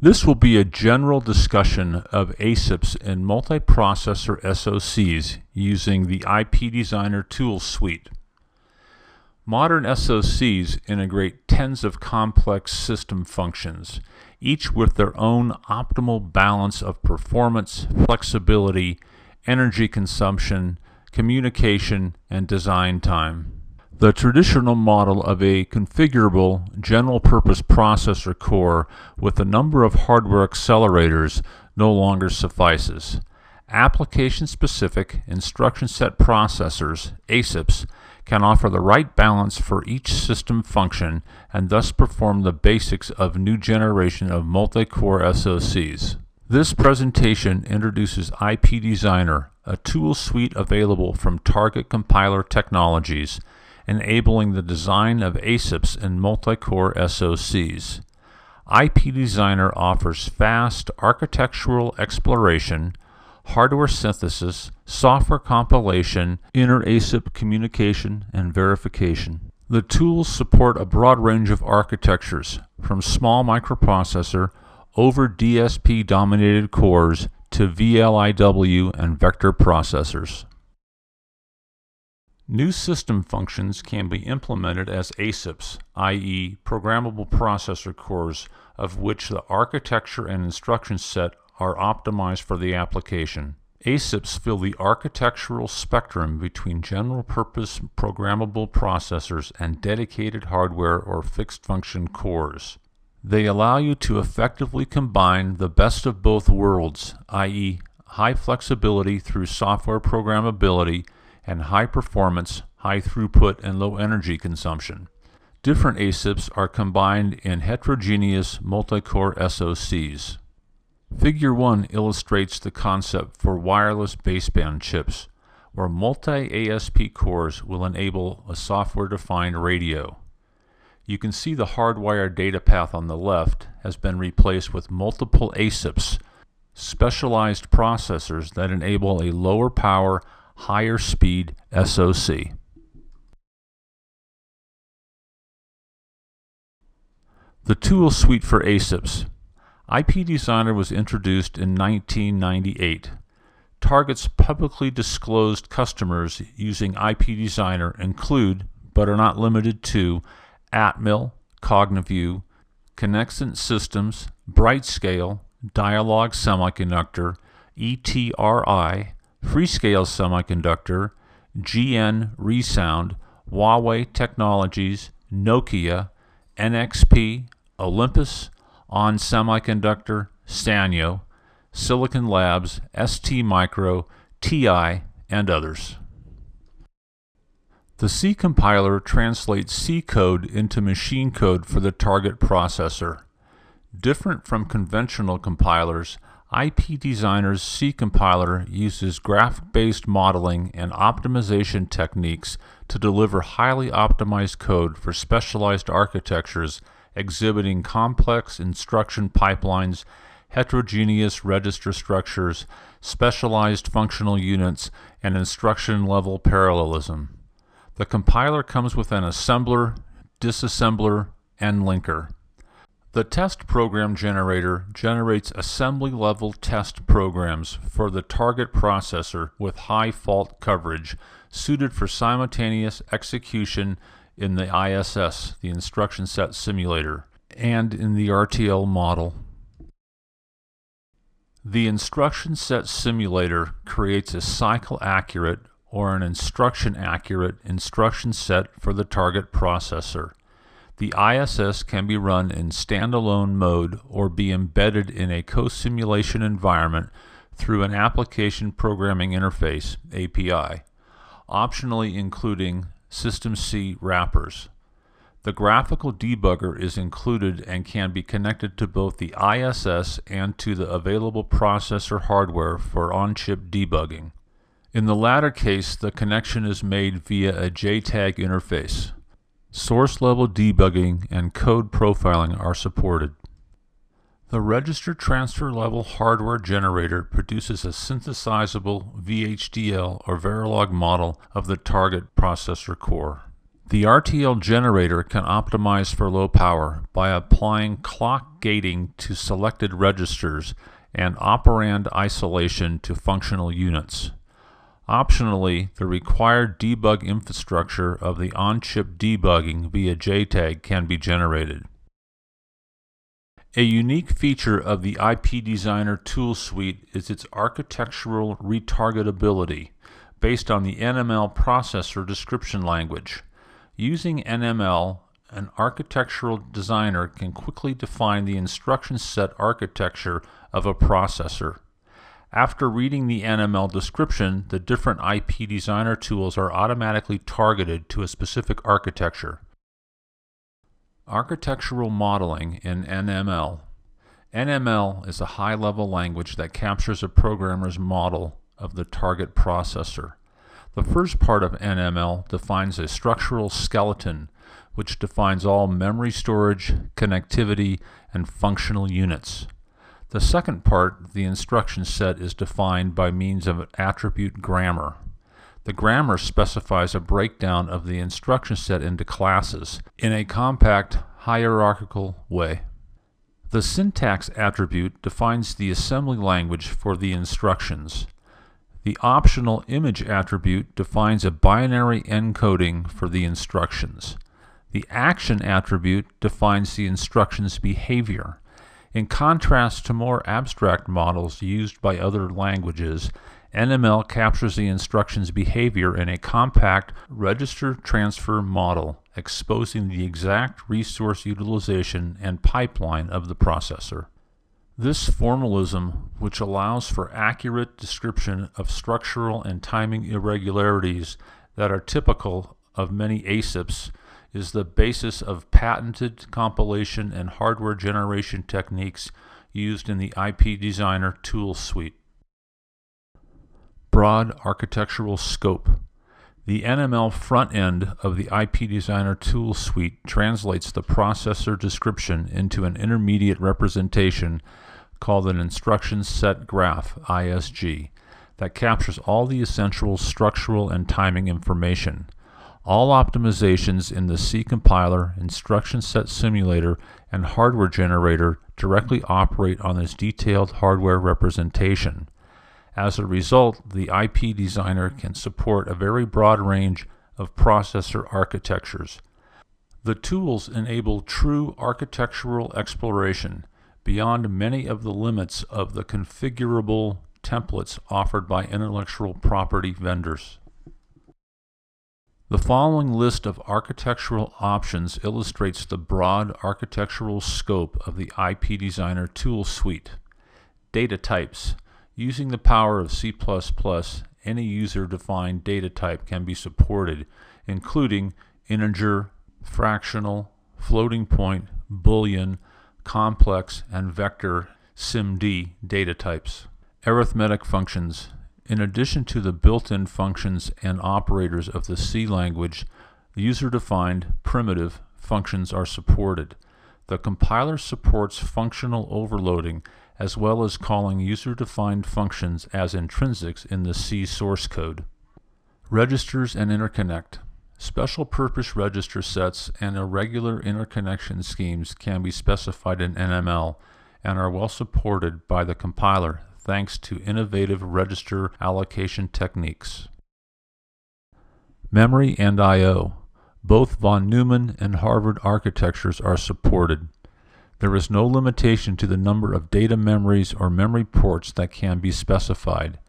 This will be a general discussion of ASIPs and multiprocessor SoCs using the IP Designer tool suite. Modern SoCs integrate tens of complex system functions, each with their own optimal balance of performance, flexibility, energy consumption, communication, and design time. The traditional model of a configurable general-purpose processor core with a number of hardware accelerators no longer suffices. Application-specific instruction set processors, ASIPs, can offer the right balance for each system function and thus perform the basics of new generation of multi-core SoCs. This presentation introduces IP Designer, a tool suite available from Target Compiler Technologies, enabling the design of ASIPs and multi-core SoCs. IP Designer offers fast architectural exploration, hardware synthesis, software compilation, inter-ASIP communication, and verification. The tools support a broad range of architectures, from small microprocessor over DSP-dominated cores to VLIW and vector processors. New system functions can be implemented as ASIPs, i.e., programmable processor cores, of which the architecture and instruction set are optimized for the application. ASIPs fill the architectural spectrum between general-purpose programmable processors and dedicated hardware or fixed-function cores. They allow you to effectively combine the best of both worlds, i.e., high flexibility through software programmability and high performance, high throughput, and low energy consumption. Different ASIPs are combined in heterogeneous multi-core SoCs. Figure 1 illustrates the concept for wireless baseband chips, where multi-ASP cores will enable a software-defined radio. You can see the hardwired data path on the left has been replaced with multiple ASIPs, specialized processors that enable a lower power, higher speed SoC. The tool suite for ASIPs. IP Designer was introduced in 1998. Target's publicly disclosed customers using IP Designer include, but are not limited to, Atmel, Cognivue, Conexant Systems, Brightscale, Dialog Semiconductor, ETRI, Freescale Semiconductor, GN Resound, Huawei Technologies, Nokia, NXP, Olympus, ON Semiconductor, Sanyo, Silicon Labs, ST Micro, TI, and others. The C compiler translates C code into machine code for the target processor. Different from conventional compilers, IP Designer's C compiler uses graph-based modeling and optimization techniques to deliver highly optimized code for specialized architectures exhibiting complex instruction pipelines, heterogeneous register structures, specialized functional units, and instruction-level parallelism. The compiler comes with an assembler, disassembler, and linker. The test program generator generates assembly-level test programs for the target processor with high fault coverage, suited for simultaneous execution in the ISS, the instruction set simulator, and in the RTL model. The instruction set simulator creates a cycle-accurate or an instruction-accurate instruction set for the target processor. The ISS can be run in standalone mode or be embedded in a co-simulation environment through an Application Programming Interface (API), optionally including System C wrappers. The graphical debugger is included and can be connected to both the ISS and to the available processor hardware for on-chip debugging. In the latter case, the connection is made via a JTAG interface. Source-level debugging and code profiling are supported. The register transfer level hardware generator produces a synthesizable VHDL or Verilog model of the target processor core. The RTL generator can optimize for low power by applying clock gating to selected registers and operand isolation to functional units. Optionally, the required debug infrastructure of the on-chip debugging via JTAG can be generated. A unique feature of the IP Designer tool suite is its architectural retargetability based on the NML processor description language. Using NML, an architectural designer can quickly define the instruction set architecture of a processor. After reading the NML description, the different IP Designer tools are automatically targeted to a specific architecture. Architectural modeling in NML. NML is a high-level language that captures a programmer's model of the target processor. The first part of NML defines a structural skeleton, which defines all memory storage, connectivity, and functional units. The second part, the instruction set, is defined by means of an attribute grammar. The grammar specifies a breakdown of the instruction set into classes in a compact, hierarchical way. The syntax attribute defines the assembly language for the instructions. The optional image attribute defines a binary encoding for the instructions. The action attribute defines the instruction's behavior. In contrast to more abstract models used by other languages, NML captures the instruction's behavior in a compact register transfer model, exposing the exact resource utilization and pipeline of the processor. This formalism, which allows for accurate description of structural and timing irregularities that are typical of many ASIPs, is the basis of patented compilation and hardware generation techniques used in the IP Designer tool suite. Broad architectural scope. The NML front end of the IP Designer tool suite translates the processor description into an intermediate representation called an instruction set graph, ISG, that captures all the essential structural and timing information. All optimizations in the C compiler, instruction set simulator, and hardware generator directly operate on this detailed hardware representation. As a result, the IP Designer can support a very broad range of processor architectures. The tools enable true architectural exploration beyond many of the limits of the configurable templates offered by intellectual property vendors. The following list of architectural options illustrates the broad architectural scope of the IP Designer tool suite. Data types. Using the power of C++, any user-defined data type can be supported, including integer, fractional, floating point, boolean, complex, and vector SIMD data types. Arithmetic functions. In addition to the built-in functions and operators of the C language, user-defined primitive functions are supported. The compiler supports functional overloading as well as calling user-defined functions as intrinsics in the C source code. Registers and interconnect. Special-purpose register sets and irregular interconnection schemes can be specified in NML and are well supported by the compiler thanks to innovative register allocation techniques. Memory and I/O. Both von Neumann and Harvard architectures are supported. There is no limitation to the number of data memories or memory ports that can be specified.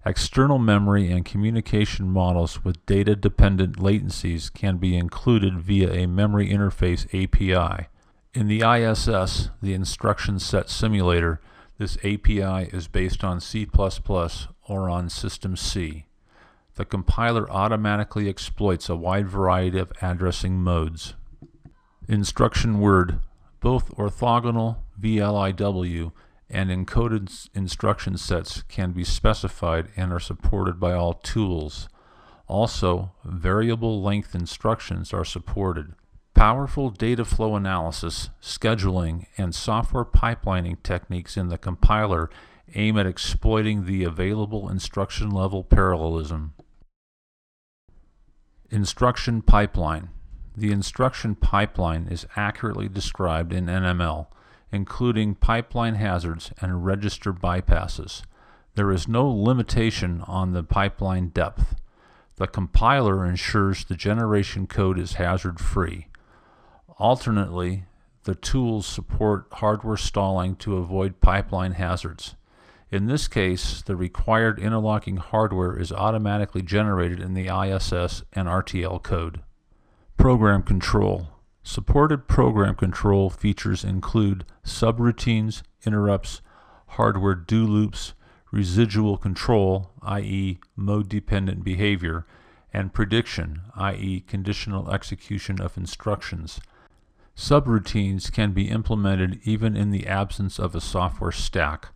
External memory and communication models with data-dependent latencies can be included via a memory interface API. In the ISS, the instruction set simulator, this API is based on C++ or on System C. The compiler automatically exploits a wide variety of addressing modes. Instruction word. Both orthogonal VLIW and encoded instruction sets can be specified and are supported by all tools. Also, variable length instructions are supported. Powerful data flow analysis, scheduling, and software pipelining techniques in the compiler aim at exploiting the available instruction level parallelism. Instruction pipeline. The instruction pipeline is accurately described in NML, including pipeline hazards and register bypasses. There is no limitation on the pipeline depth. The compiler ensures the generation code is hazard-free. Alternately, the tools support hardware stalling to avoid pipeline hazards. In this case, the required interlocking hardware is automatically generated in the ISS and RTL code. Program control. Supported program control features include subroutines, interrupts, hardware do loops, residual control, i.e. mode-dependent behavior, and prediction, i.e. conditional execution of instructions. Subroutines can be implemented even in the absence of a software stack.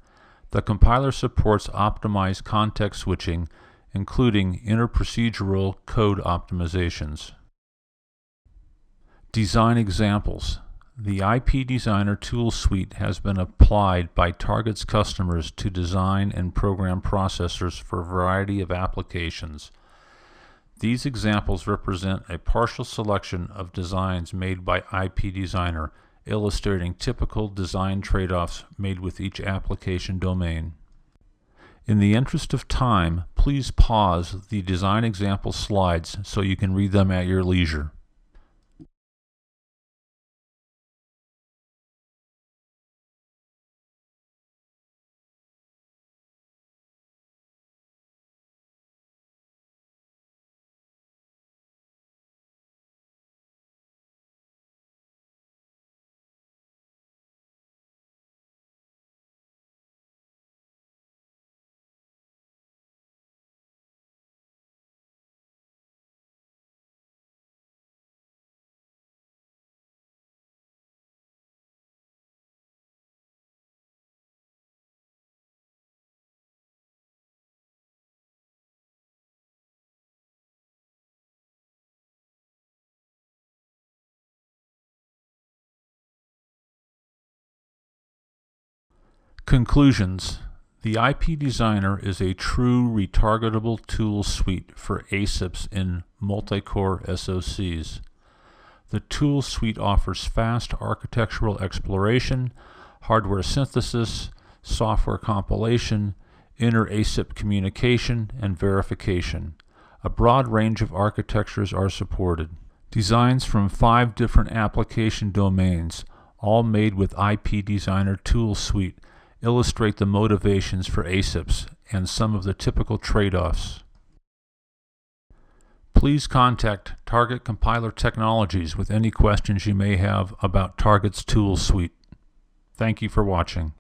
The compiler supports optimized context switching, including interprocedural code optimizations. Design examples. The IP Designer tool suite has been applied by Target's customers to design and program processors for a variety of applications. These examples represent a partial selection of designs made by IP Designer, illustrating typical design trade-offs made with each application domain. In the interest of time, please pause the design example slides so you can read them at your leisure. Conclusions. The IP Designer is a true retargetable tool suite for ASIPs in multi-core SoCs. The tool suite offers fast architectural exploration, hardware synthesis, software compilation, inter-ASIP communication, and verification. A broad range of architectures are supported. Designs from 5 different application domains, all made with IP Designer tool suite, illustrate the motivations for ASIPs and some of the typical trade-offs. Please contact Target Compiler Technologies with any questions you may have about Target's tool suite. Thank you for watching.